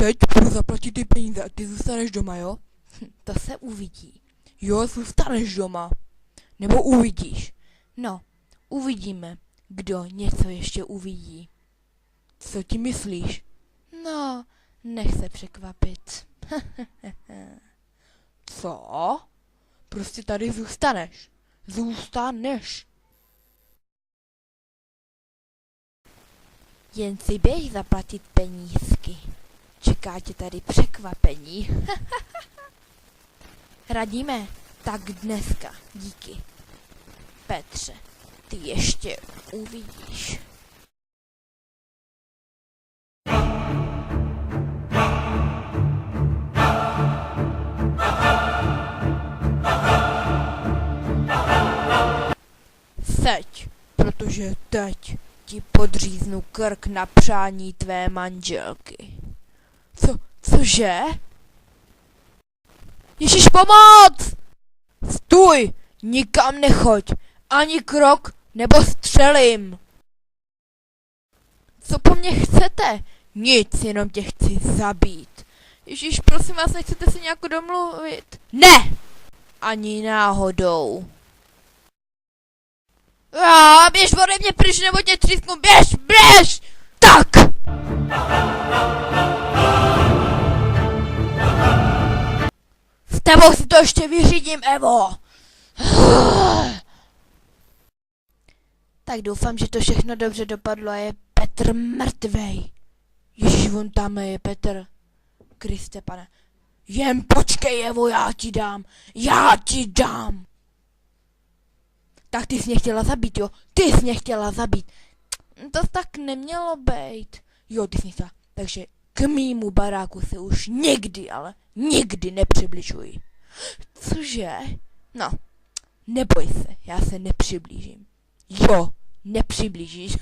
teď budu zaplatit ty peníze a ty zůstaneš doma, jo? To se uvidí. Jo, zůstaneš doma. Nebo uvidíš. No, uvidíme, kdo něco ještě uvidí. Co ti myslíš? No, nech se překvapit. Co? Prostě tady zůstaneš. Zůstaneš. Jen si běž zaplatit penízky. Čeká tě tady překvapení. Radíme, tak dneska, díky. Petře, ty ještě uvidíš. Seď, protože teď ti podříznu krk na přání tvé manželky. Cože? Ježiš, pomoc! Stůj! Nikam nechoď! Ani krok, nebo střelím! Co po mně chcete? Nic, jenom tě chci zabít. Ježiš, prosím vás, nechcete se nějak domluvit? Ne! Ani náhodou. Běž ode mě pryč, nebo tě třísknu, běž! Tak! S tebou si to ještě vyřídím, Evo! Tak doufám, že to všechno dobře dopadlo a je Petr mrtvej. Ježiš, on tam je Petr. Kriste, pane. Jen počkej, Evo, já ti dám! Tak ty jsi mě chtěla zabít, jo? Ty jsi mě chtěla zabít. To tak nemělo být. Jo, ty jsi mě chtěla. Takže k mýmu baráku se už nikdy, ale nikdy nepřibližuj. Cože? No, neboj se, já se nepřiblížím. Jo, nepřiblížíš.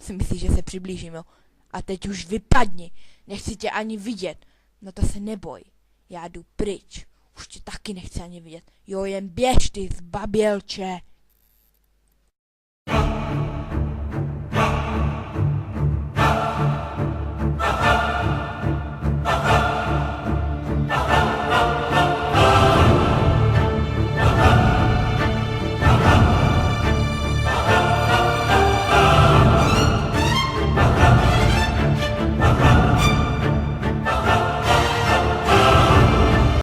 Si myslíš, že se přiblížím, jo? A teď už vypadni. Nechci tě ani vidět. No to se neboj. Já jdu pryč. Už tě taky nechci ani vidět. Jo, jen běž, ty zbabělče.